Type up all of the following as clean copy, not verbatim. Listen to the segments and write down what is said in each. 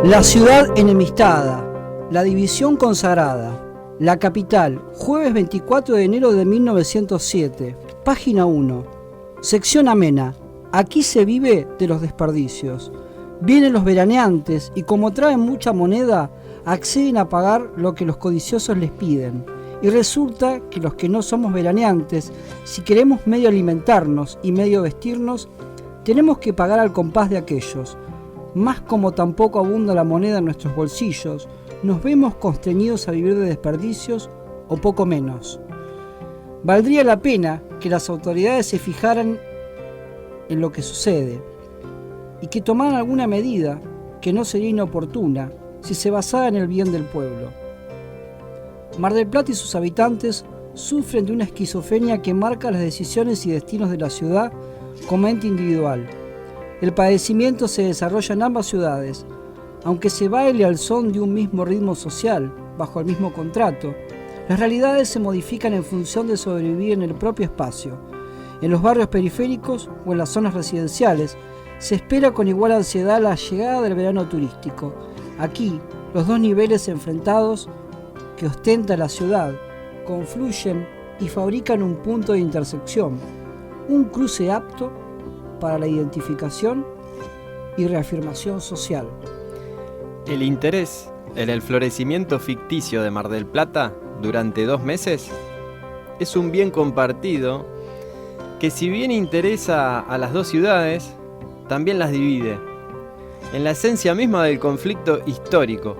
La ciudad enemistada, la división consagrada, la capital, jueves 24 de enero de 1907, página 1, sección amena, aquí se vive de los desperdicios. Vienen los veraneantes y como traen mucha moneda, acceden a pagar lo que los codiciosos les piden. Y resulta que los que no somos veraneantes, si queremos medio alimentarnos y medio vestirnos, tenemos que pagar al compás de aquellos. Más como tampoco abunda la moneda en nuestros bolsillos, nos vemos constreñidos a vivir de desperdicios o poco menos. Valdría la pena que las autoridades se fijaran en lo que sucede y que tomaran alguna medida que no sería inoportuna si se basara en el bien del pueblo. Mar del Plata y sus habitantes sufren de una esquizofrenia que marca las decisiones y destinos de la ciudad como ente individual. El padecimiento se desarrolla en ambas ciudades, aunque se baile al son de un mismo ritmo social, bajo el mismo contrato. Las realidades se modifican en función de sobrevivir en el propio espacio. En los barrios periféricos o en las zonas residenciales, se espera con igual ansiedad la llegada del verano turístico. Aquí, los dos niveles enfrentados que ostenta la ciudad confluyen y fabrican un punto de intersección, un cruce apto para la identificación y reafirmación social. El interés en el florecimiento ficticio de Mar del Plata durante 2 meses es un bien compartido que, si bien interesa a las dos ciudades, también las divide. En la esencia misma del conflicto histórico,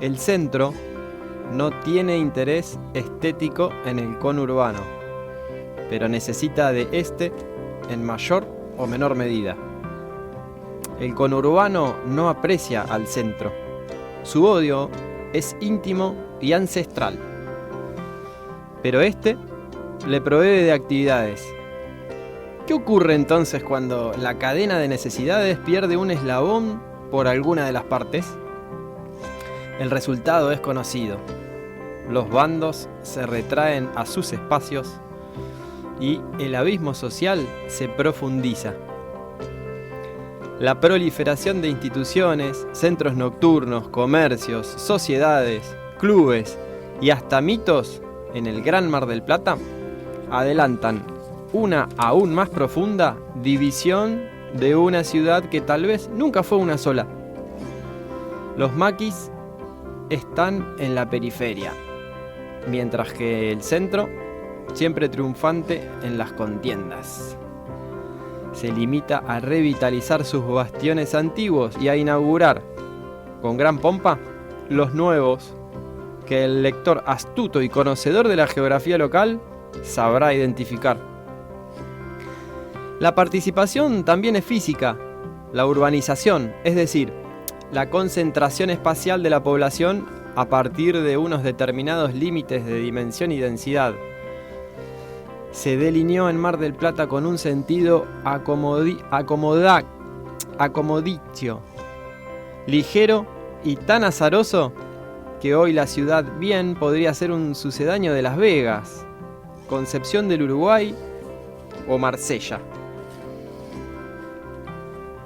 el centro no tiene interés estético en el conurbano, pero necesita de este en mayor o menor medida. El conurbano no aprecia al centro. Su odio es íntimo y ancestral. Pero este le provee de actividades. ¿Qué ocurre entonces cuando la cadena de necesidades pierde un eslabón por alguna de las partes? El resultado es conocido. Los bandos se retraen a sus espacios y el abismo social se profundiza. La proliferación de instituciones, centros nocturnos, comercios, sociedades, clubes y hasta mitos en el Gran Mar del Plata adelantan una aún más profunda división de una ciudad que tal vez nunca fue una sola. Los maquis están en la periferia, mientras que el centro siempre triunfante en las contiendas. Se limita a revitalizar sus bastiones antiguos y a inaugurar, con gran pompa, los nuevos, que el lector astuto y conocedor de la geografía local sabrá identificar. La participación también es física, la urbanización, es decir, la concentración espacial de la población a partir de unos determinados límites de dimensión y densidad. Se delineó en Mar del Plata con un sentido acomodicio, ligero y tan azaroso que hoy la ciudad bien podría ser un sucedáneo de Las Vegas, Concepción del Uruguay o Marsella.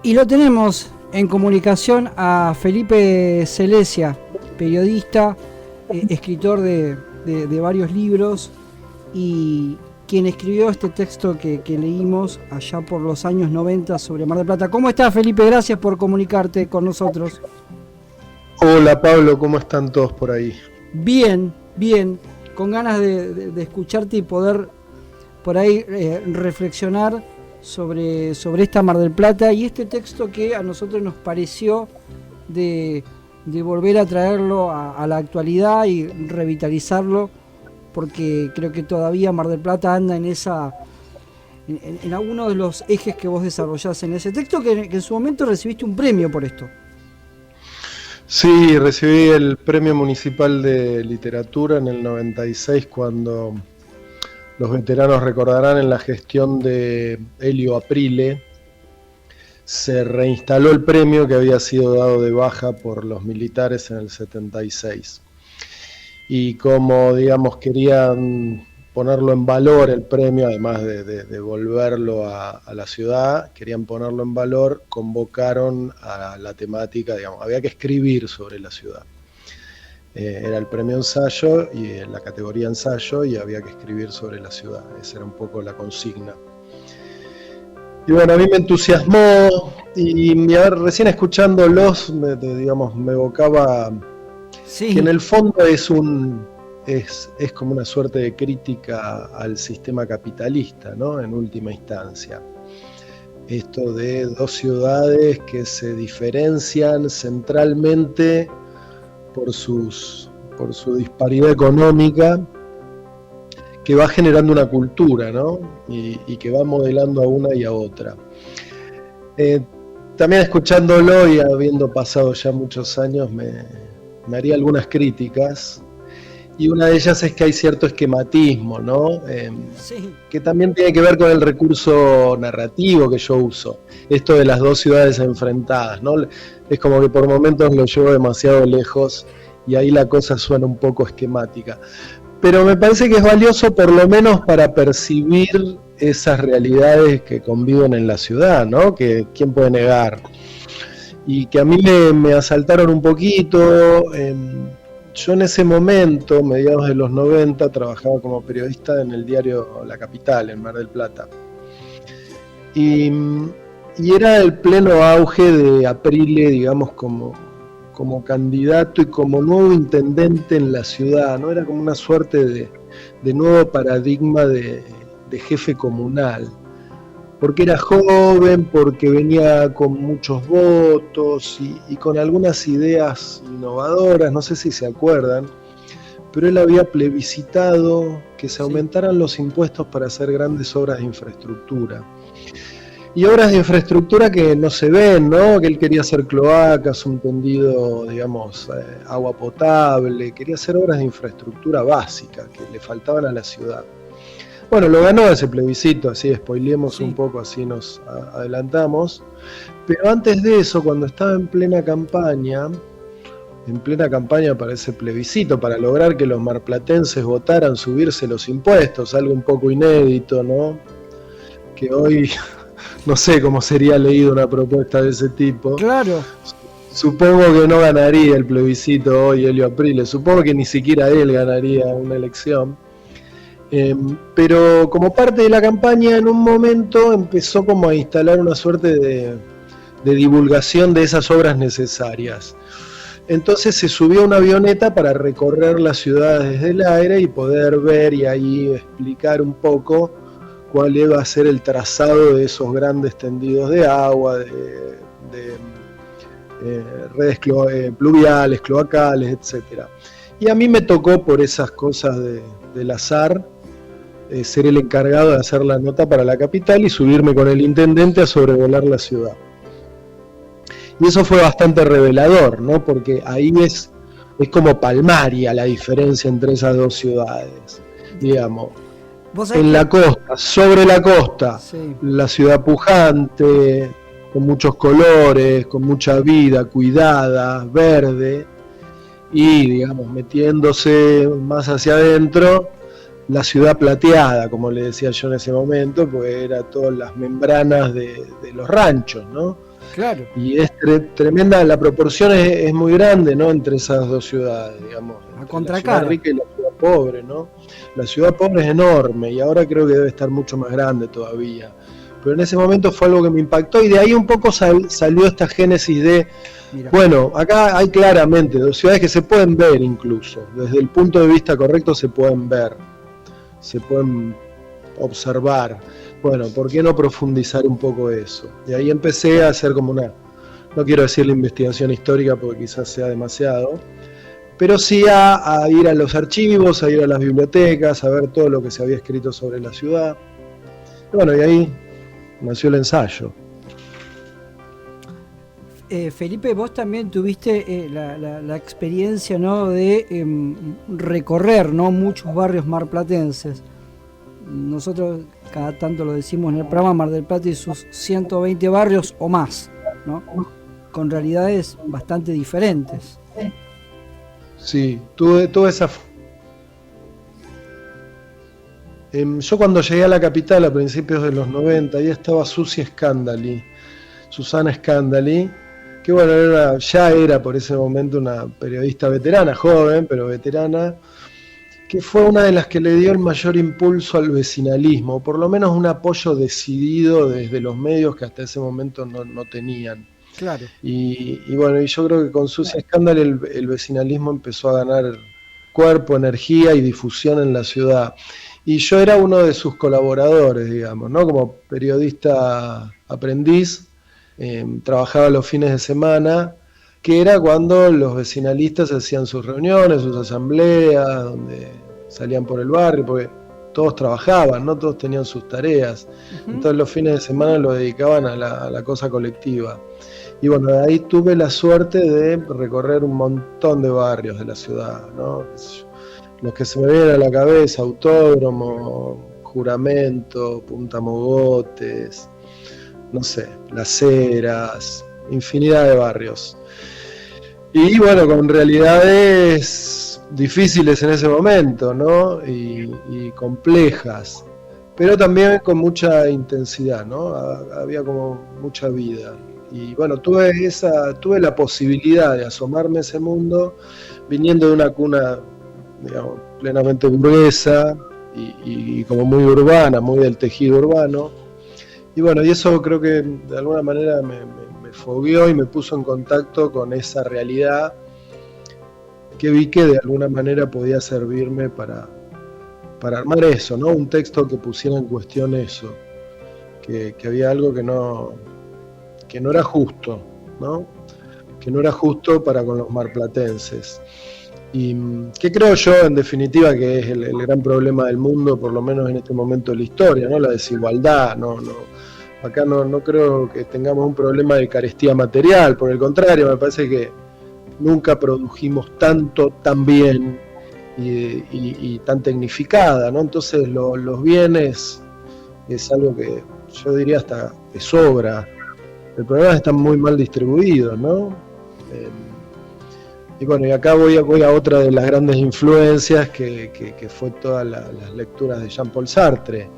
Y lo tenemos en comunicación a Felipe Celesia, periodista, escritor de varios libros y quien escribió este texto que leímos allá por los años 90 sobre Mar del Plata. ¿Cómo estás, Felipe? Gracias por comunicarte con nosotros. Hola, Pablo, ¿cómo están todos por ahí? Bien, bien, con ganas de escucharte y poder por ahí reflexionar sobre esta Mar del Plata y este texto que a nosotros nos pareció de volver a traerlo a la actualidad y revitalizarlo, porque creo que todavía Mar del Plata anda en alguno de los ejes que vos desarrollás en ese texto, que en su momento recibiste un premio por esto. Sí, recibí el Premio Municipal de Literatura en el 96, cuando los veteranos recordarán, en la gestión de Elio Aprile se reinstaló el premio que había sido dado de baja por los militares en el 76. Y como, digamos, querían ponerlo en valor el premio, además de devolverlo a la ciudad, querían ponerlo en valor, convocaron a la temática, digamos, había que escribir sobre la ciudad. Era el premio ensayo y la categoría ensayo y había que escribir sobre la ciudad, esa era un poco la consigna. Y bueno, a mí me entusiasmó y recién escuchándolos, me evocaba Sí. que en el fondo es como una suerte de crítica al sistema capitalista, ¿no? En última instancia. Esto de dos ciudades que se diferencian centralmente por su disparidad económica, que va generando una cultura, ¿no? Y que va modelando a una y a otra. También escuchándolo y habiendo pasado ya muchos años, me haría algunas críticas. Y una de ellas es que hay cierto esquematismo, ¿no? Sí. Que también tiene que ver con el recurso narrativo que yo uso. Esto de las dos ciudades enfrentadas, ¿no? Es como que por momentos lo llevo demasiado lejos y ahí la cosa suena un poco esquemática. Pero me parece que es valioso por lo menos para percibir esas realidades que conviven en la ciudad, ¿no? Que quién puede negar. Y que a mí me asaltaron un poquito. Yo en ese momento, mediados de los 90, trabajaba como periodista en el diario La Capital, en Mar del Plata. Y era el pleno auge de Aprile, digamos, como candidato y como nuevo intendente en la ciudad, ¿no? Era como una suerte de nuevo paradigma de jefe comunal. Porque era joven, porque venía con muchos votos y con algunas ideas innovadoras, no sé si se acuerdan, pero él había plebiscitado que se aumentaran los impuestos para hacer grandes obras de infraestructura. Y obras de infraestructura que no se ven, ¿no? Que él quería hacer cloacas, un tendido, digamos, agua potable, quería hacer obras de infraestructura básica que le faltaban a la ciudad. Bueno, lo ganó ese plebiscito, así spoileemos un poco, así nos adelantamos. Pero antes de eso, cuando estaba en plena campaña para ese plebiscito, para lograr que los marplatenses votaran subirse los impuestos, algo un poco inédito, ¿no? Que hoy no sé cómo sería leído una propuesta de ese tipo. Claro. Supongo que no ganaría el plebiscito hoy Elio Aprile, supongo que ni siquiera él ganaría una elección. Pero como parte de la campaña, en un momento empezó como a instalar una suerte de divulgación de esas obras necesarias. Entonces se subió a una avioneta para recorrer la ciudad desde el aire y poder ver y ahí explicar un poco cuál iba a ser el trazado de esos grandes tendidos de agua, de redes pluviales, cloacales, etc. Y a mí me tocó, por esas cosas del azar, ser el encargado de hacer la nota para La Capital y subirme con el intendente a sobrevolar la ciudad. Y eso fue bastante revelador, ¿no? Porque ahí es como palmaria la diferencia entre esas dos ciudades, digamos. En la costa, sobre la costa, sí. La ciudad pujante, con muchos colores, con mucha vida, cuidada, verde, y, digamos, metiéndose más hacia adentro, la ciudad plateada, como le decía yo en ese momento, porque era todas las membranas de los ranchos, ¿no? Claro. Y es tremenda, la proporción es muy grande, ¿no? Entre esas dos ciudades, digamos. A contracara. La ciudad rica y la ciudad pobre, ¿no? La ciudad pobre es enorme y ahora creo que debe estar mucho más grande todavía. Pero en ese momento fue algo que me impactó y de ahí un poco salió esta génesis de... Mira. Bueno, acá hay claramente dos ciudades que se pueden ver incluso. Desde el punto de vista correcto se pueden ver. Se pueden observar. Bueno, ¿por qué no profundizar un poco eso? Y ahí empecé a hacer como no quiero decir la investigación histórica porque quizás sea demasiado, pero sí a ir a los archivos, a ir a las bibliotecas, a ver todo lo que se había escrito sobre la ciudad. Y bueno, y ahí nació el ensayo. Felipe, vos también tuviste la experiencia, ¿no?, de recorrer, ¿no?, muchos barrios marplatenses. Nosotros cada tanto lo decimos en el programa, Mar del Plata y sus 120 barrios o más, ¿no?, con realidades bastante diferentes. Sí, tuve esa... Yo cuando llegué a la capital a principios de los 90, ahí estaba Susana Scandali, que bueno, ya era por ese momento una periodista veterana, joven, pero veterana, que fue una de las que le dio el mayor impulso al vecinalismo, por lo menos un apoyo decidido desde los medios que hasta ese momento no tenían. Claro. Y bueno, y yo creo que con Susi Scandal el vecinalismo empezó a ganar cuerpo, energía y difusión en la ciudad. Y yo era uno de sus colaboradores, digamos, ¿no? Como periodista aprendiz, trabajaba los fines de semana, que era cuando los vecinalistas hacían sus reuniones, sus asambleas, donde salían por el barrio, porque todos trabajaban, ¿no? Todos tenían sus tareas. Entonces los fines de semana lo dedicaban a la cosa colectiva. Y bueno, de ahí tuve la suerte de recorrer un montón de barrios de la ciudad, ¿no? Los que se me vienen a la cabeza: Autódromo, Juramento, Punta Mogotes, no sé, Las Heras, infinidad de barrios. Y bueno, con realidades difíciles en ese momento, ¿no? Y complejas, pero también con mucha intensidad, ¿no? Había como mucha vida. Y bueno, tuve la posibilidad de asomarme a ese mundo viniendo de una cuna, digamos, plenamente burguesa y como muy urbana, muy del tejido urbano. Y bueno, y eso creo que de alguna manera me fogueó y me puso en contacto con esa realidad que vi que de alguna manera podía servirme para armar eso, ¿no? Un texto que pusiera en cuestión eso, que había algo que no era justo, ¿no? Que no era justo para con los marplatenses. Y que creo yo, en definitiva, que es el gran problema del mundo, por lo menos en este momento de la historia, ¿no? La desigualdad, acá no creo que tengamos un problema de carestía material, por el contrario, me parece que nunca produjimos tanto, tan bien y tan tecnificada, ¿no? Entonces los bienes es algo que yo diría hasta que sobra. El problema es que están muy mal distribuidos, ¿no? Y bueno, y acá voy a otra de las grandes influencias que fue todas las lecturas de Jean-Paul Sartre,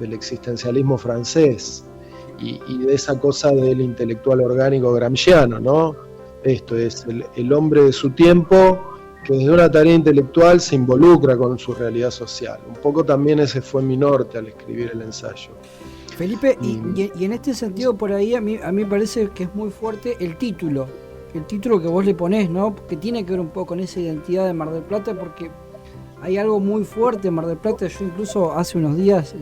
del existencialismo francés y de esa cosa del intelectual orgánico gramsciano, ¿no? Esto es el hombre de su tiempo que desde una tarea intelectual se involucra con su realidad social. Un poco también ese fue mi norte al escribir el ensayo. Felipe, y en este sentido por ahí a mí me parece que es muy fuerte el título que vos le ponés, ¿no? Que tiene que ver un poco con esa identidad de Mar del Plata, porque hay algo muy fuerte en Mar del Plata. Yo incluso hace unos días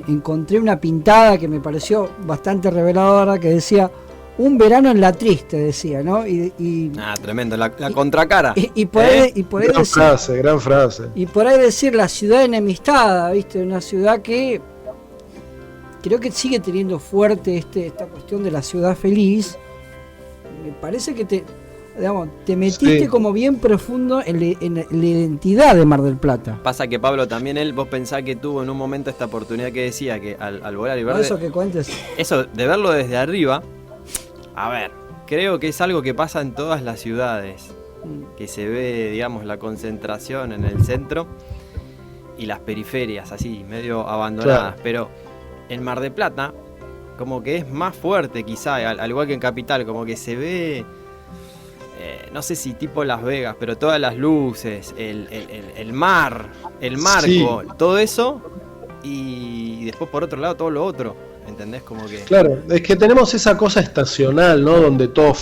encontré una pintada que me pareció bastante reveladora, que decía: un verano en la triste, decía, ¿no? Tremendo, la contracara. Y por ahí decir, gran frase. Y por ahí decir la ciudad enemistada, ¿viste? Una ciudad que creo que sigue teniendo fuerte esta cuestión de la ciudad feliz. Me parece que te metiste como bien profundo en la identidad de Mar del Plata. Pasa que Pablo también vos pensás que tuvo en un momento esta oportunidad que decía que al volar y verde, eso que cuentes. Eso de verlo desde arriba, a ver, creo que es algo que pasa en todas las ciudades, que se ve, digamos, la concentración en el centro y las periferias así, medio abandonadas, claro. Pero en Mar del Plata como que es más fuerte quizá, al igual que en Capital, como que se ve, no sé si tipo Las Vegas, pero todas las luces, el mar, el marco, sí. Todo eso, y después por otro lado todo lo otro, ¿entendés? Como que... Claro, es que tenemos esa cosa estacional, ¿no? Donde todo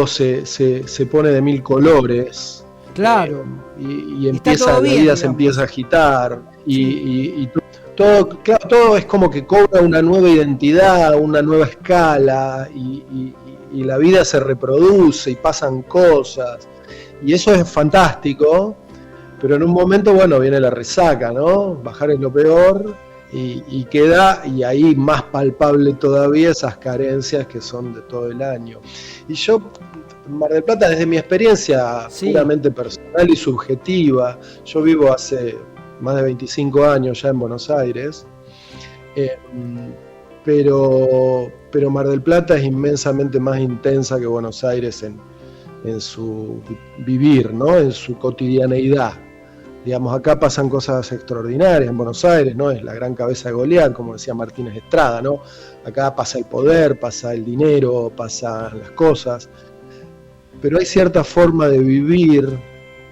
se pone de mil colores. Claro. Y empieza, bien, la vida se empieza a agitar y todo es como que cobra una nueva identidad, una nueva escala y la vida se reproduce y pasan cosas y eso es fantástico, pero en un momento, bueno, viene la resaca, ¿no? Bajar es lo peor y queda, y ahí más palpable todavía esas carencias que son de todo el año. Y yo, Mar del Plata, desde mi experiencia puramente personal y subjetiva, yo vivo hace más de 25 años ya en Buenos Aires, pero Mar del Plata es inmensamente más intensa que Buenos Aires en en su vivir, ¿no? En su cotidianeidad. Digamos, acá pasan cosas extraordinarias en Buenos Aires, ¿no? Es la gran cabeza de Goliat, como decía Martínez Estrada, ¿no? Acá pasa el poder, pasa el dinero, pasan las cosas, pero hay cierta forma de vivir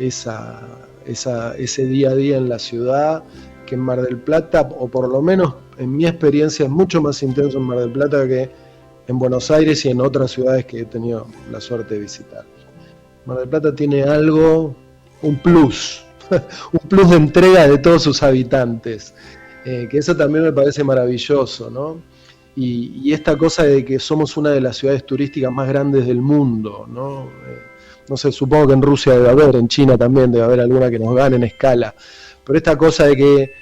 ese día a día en la ciudad que en Mar del Plata, o por lo menos en mi experiencia, es mucho más intenso en Mar del Plata que en Buenos Aires y en otras ciudades que he tenido la suerte de visitar. Mar del Plata tiene algo, un plus de entrega de todos sus habitantes, que eso también me parece maravilloso, ¿no? Y esta cosa de que somos una de las ciudades turísticas más grandes del mundo, ¿no? No sé, supongo que en Rusia debe haber, en China también debe haber alguna que nos gane en escala, pero esta cosa de que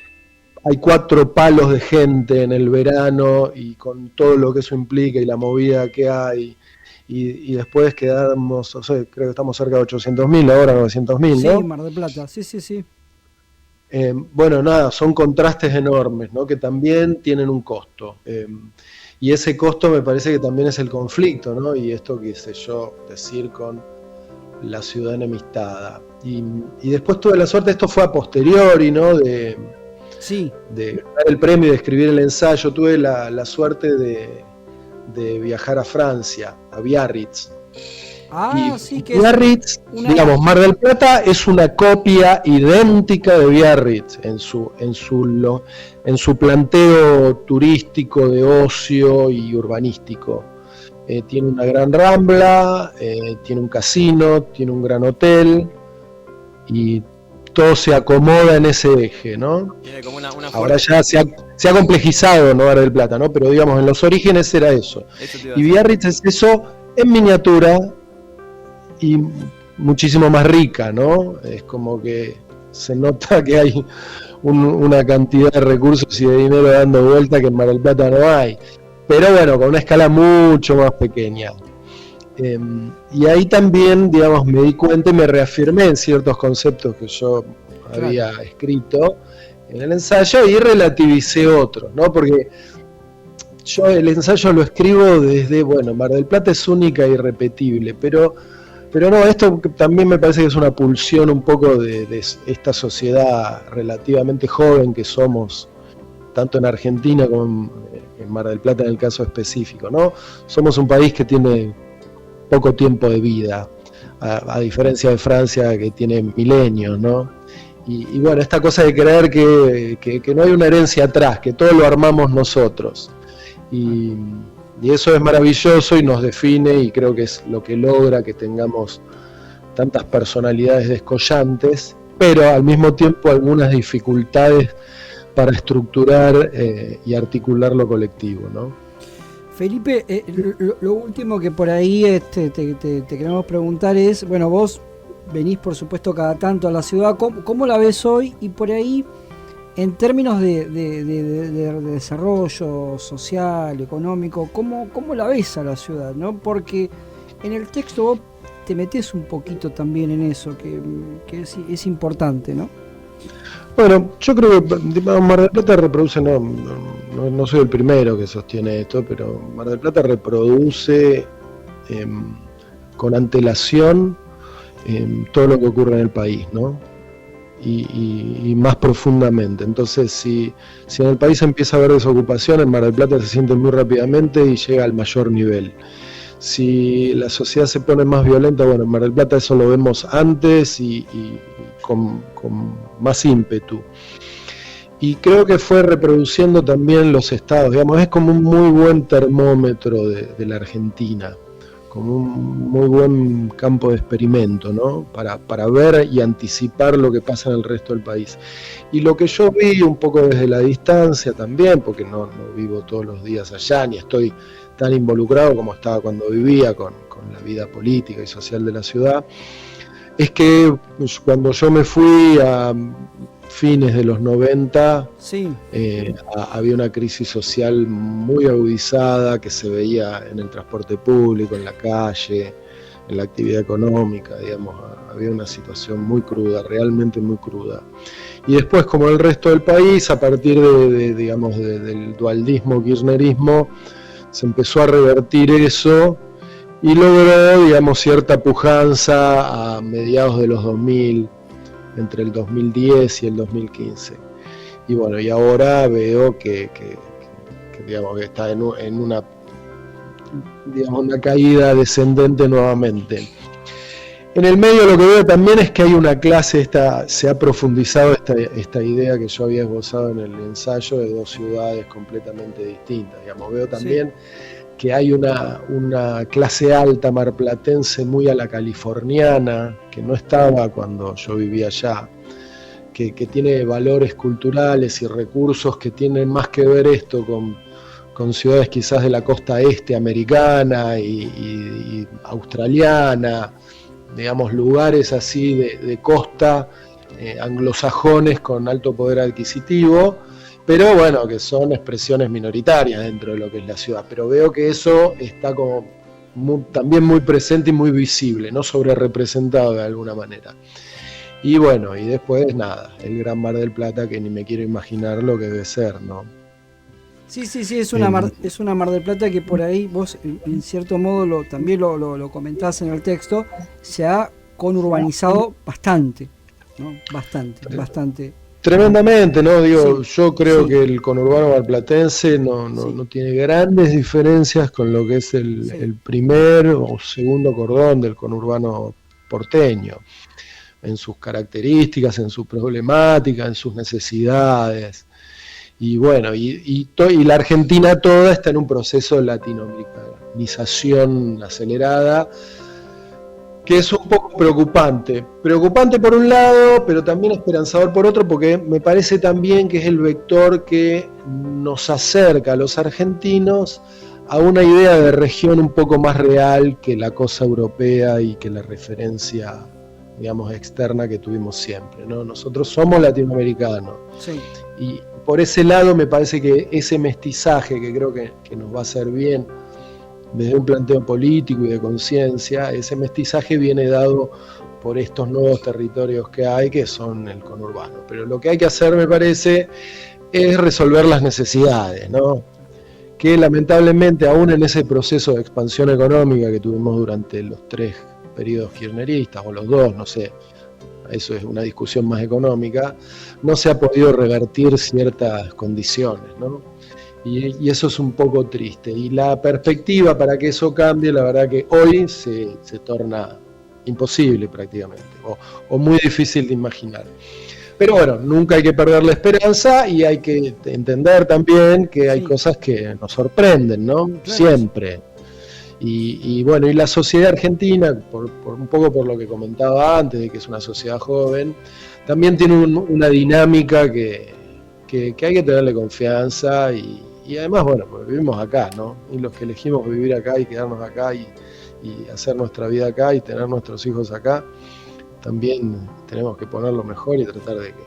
hay 4 palos de gente en el verano y con todo lo que eso implica y la movida que hay, y después quedamos, o sea, creo que estamos cerca de 800.000 ahora, 900.000, ¿no? Sí, Mar del Plata, sí. Bueno, nada, son contrastes enormes, ¿no? Que también tienen un costo. Y ese costo me parece que también es el conflicto, ¿no? Y esto que sé yo decir con la ciudad enemistada. Y después tuve la suerte, esto fue a posteriori, ¿no? De ganar el premio y de escribir el ensayo. Tuve la suerte de viajar a Francia, a Biarritz. Sí, que Biarritz, digamos, Mar del Plata es una copia idéntica de Biarritz en su planteo turístico, de ocio y urbanístico. Tiene una gran rambla, tiene un casino, tiene un gran hotel y todo se acomoda en ese eje, ¿no? Tiene como una ahora ya se ha complejizado, ¿no? Mar del Plata, ¿no? Pero digamos, en los orígenes era eso. Y Biarritz es eso en miniatura y muchísimo más rica, ¿no? Es como que se nota que hay una cantidad de recursos y de dinero dando vuelta que en Mar del Plata no hay. Pero bueno, con una escala mucho más pequeña. Y ahí también, digamos, me di cuenta y me reafirmé en ciertos conceptos que yo había escrito en el ensayo y relativicé otros, ¿no? Porque yo el ensayo lo escribo desde, bueno, Mar del Plata es única e irrepetible, pero no, esto también me parece que es una pulsión un poco de esta sociedad relativamente joven que somos, tanto en Argentina como en Mar del Plata en el caso específico, ¿no? Somos un país que tiene poco tiempo de vida, a diferencia de Francia que tiene milenios, ¿no? Y bueno, esta cosa de creer que no hay una herencia atrás, que todo lo armamos nosotros. Y eso es maravilloso y nos define y creo que es lo que logra que tengamos tantas personalidades descollantes, pero al mismo tiempo algunas dificultades para estructurar y articular lo colectivo, ¿no? Felipe, lo último que por ahí te queremos preguntar es, bueno, vos venís por supuesto cada tanto a la ciudad, ¿cómo la ves hoy? Y por ahí, en términos de desarrollo social, económico, ¿cómo la ves a la ciudad, ¿no? Porque en el texto vos te metés un poquito también en eso, que es importante, ¿no? Bueno, yo creo que Mar del Plata reproduce, no soy el primero que sostiene esto, pero Mar del Plata reproduce con antelación todo lo que ocurre en el país, ¿no? Y más profundamente. Entonces, si en el país empieza a haber desocupación, en Mar del Plata se siente muy rápidamente y llega al mayor nivel. Si la sociedad se pone más violenta, bueno, en Mar del Plata eso lo vemos antes y con más ímpetu. Y creo que fue reproduciendo también los estados, digamos, es como un muy buen termómetro de la Argentina, como un muy buen campo de experimento, ¿no? Para ver y anticipar lo que pasa en el resto del país. Y lo que yo vi un poco desde la distancia también, porque no vivo todos los días allá, ni estoy tan involucrado como estaba cuando vivía con la vida política y social de la ciudad, es que cuando yo me fui a fines de los 90, sí. Había una crisis social muy agudizada que se veía en el transporte público, en la calle, en la actividad económica, digamos, había una situación muy cruda, realmente muy cruda. Y después, como el resto del país, a partir del dualdismo, kirchnerismo, se empezó a revertir eso y logró, digamos, cierta pujanza a mediados de los 2000, entre el 2010 y el 2015. Y bueno, y ahora veo que digamos, que está en una, digamos, una caída descendente nuevamente. En el medio lo que veo también es que hay una clase, se ha profundizado esta idea que yo había esbozado en el ensayo de dos ciudades completamente distintas. Digamos, veo también que hay una clase alta marplatense muy a la californiana, que no estaba cuando yo vivía allá, que tiene valores culturales y recursos que tienen más que ver esto con ciudades quizás de la costa este americana y australiana, digamos, lugares así de costa, anglosajones con alto poder adquisitivo, pero bueno, que son expresiones minoritarias dentro de lo que es la ciudad. Pero veo que eso está como también muy presente y muy visible, no sobrerepresentado de alguna manera. Y bueno, y después nada, el Gran Mar del Plata, que ni me quiero imaginar lo que debe ser, ¿no? Sí, es una Mar del Plata que por ahí vos, en cierto modo, también lo comentás en el texto, se ha conurbanizado bastante, ¿no? Bastante. Tremendamente, ¿no? Digo, yo creo que el conurbano marplatense no tiene grandes diferencias con lo que es el primer o segundo cordón del conurbano porteño, en sus características, en su problemática, en sus necesidades. Y bueno, y la Argentina toda está en un proceso de latinoamericanización acelerada, que es un poco preocupante. Preocupante por un lado, pero también esperanzador por otro, porque me parece también que es el vector que nos acerca a los argentinos a una idea de región un poco más real que la cosa europea y que la referencia, digamos, externa que tuvimos siempre, ¿no? Nosotros somos latinoamericanos. Sí. Y por ese lado me parece que ese mestizaje, que creo que nos va a hacer bien desde un planteo político y de conciencia, ese mestizaje viene dado por estos nuevos territorios que hay, que son el conurbano. Pero lo que hay que hacer, me parece, es resolver las necesidades, ¿no? Que lamentablemente, aún en ese proceso de expansión económica que tuvimos durante los 3 periodos kirchneristas, o los 2, no sé, eso es una discusión más económica, no se ha podido revertir ciertas condiciones, ¿no? Y eso es un poco triste. Y la perspectiva para que eso cambie, la verdad que hoy se torna imposible prácticamente, o muy difícil de imaginar. Pero bueno, nunca hay que perder la esperanza y hay que entender también que hay cosas que nos sorprenden, ¿no? Claro. Siempre. Y bueno, y la sociedad argentina, por un poco por lo que comentaba antes, de que es una sociedad joven, también tiene una dinámica que hay que tenerle confianza y además, bueno, pues vivimos acá, ¿no? Y los que elegimos vivir acá y quedarnos acá y hacer nuestra vida acá y tener nuestros hijos acá, también tenemos que ponerlo mejor y tratar de que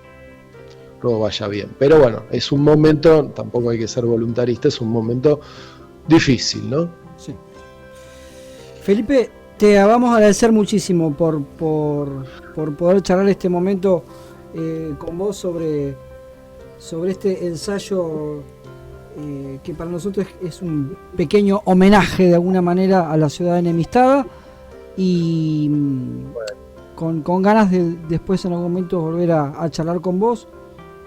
todo vaya bien. Pero bueno, es un momento, tampoco hay que ser voluntarista, es un momento difícil, ¿no? Sí. Felipe, te vamos a agradecer muchísimo por poder charlar este momento con vos sobre este ensayo que para nosotros es un pequeño homenaje de alguna manera a la ciudad enemistada y con ganas de después en algún momento volver a charlar con vos,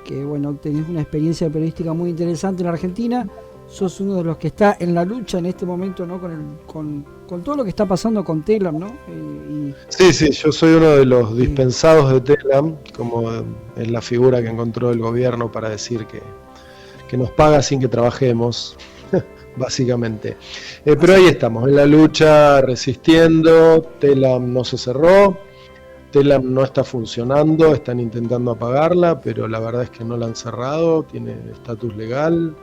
que bueno, tenés una experiencia periodística muy interesante en la Argentina, sos uno de los que está en la lucha en este momento, ¿no? con todo lo que está pasando con Telam, ¿no? Sí, yo soy uno de los dispensados de Telam, como es la figura que encontró el gobierno para decir que nos paga sin que trabajemos, básicamente. Pero ahí estamos, en la lucha, resistiendo. Telam no se cerró, Telam no está funcionando, están intentando apagarla, pero la verdad es que no la han cerrado, tiene estatus legal.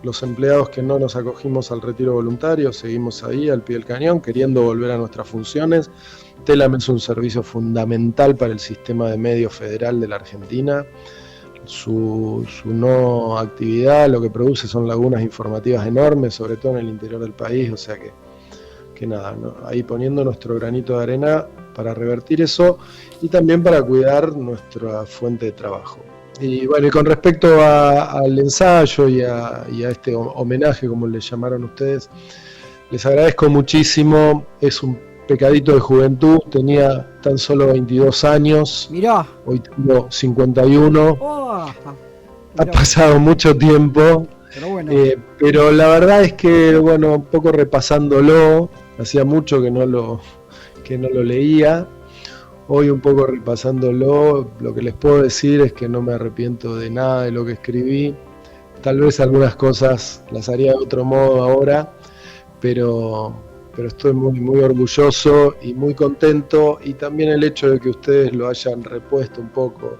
Los empleados que no nos acogimos al retiro voluntario, seguimos ahí al pie del cañón, queriendo volver a nuestras funciones. Telam es un servicio fundamental para el sistema de medios federal de la Argentina. Su no actividad lo que produce son lagunas informativas enormes, sobre todo en el interior del país, o sea que nada, ¿no? Ahí poniendo nuestro granito de arena para revertir eso y también para cuidar nuestra fuente de trabajo. Y bueno, y con respecto al ensayo y a este homenaje, como le llamaron ustedes, Les agradezco muchísimo, es un pecadito de juventud, tenía tan solo 22 años, Mirá. hoy tengo 51, Oh, ha pasado mucho tiempo, pero bueno. pero la verdad es que, bueno, un poco repasándolo, hacía mucho que no lo leía, hoy un poco repasándolo, lo que les puedo decir es que no me arrepiento de nada de lo que escribí, tal vez algunas cosas las haría de otro modo ahora, pero estoy muy orgulloso y muy contento, y también el hecho de que ustedes lo hayan repuesto un poco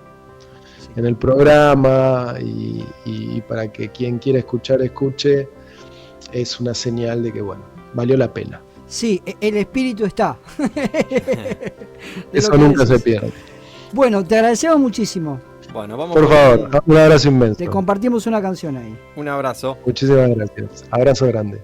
en el programa y para que quien quiera escuchar escuche, es una señal de que, bueno, valió la pena. Sí, el espíritu está. Eso nunca se pierde. Bueno, te agradecemos muchísimo. Bueno, vamos. Por favor, un abrazo inmenso. Te compartimos una canción ahí. Un abrazo. Muchísimas gracias. Abrazo grande.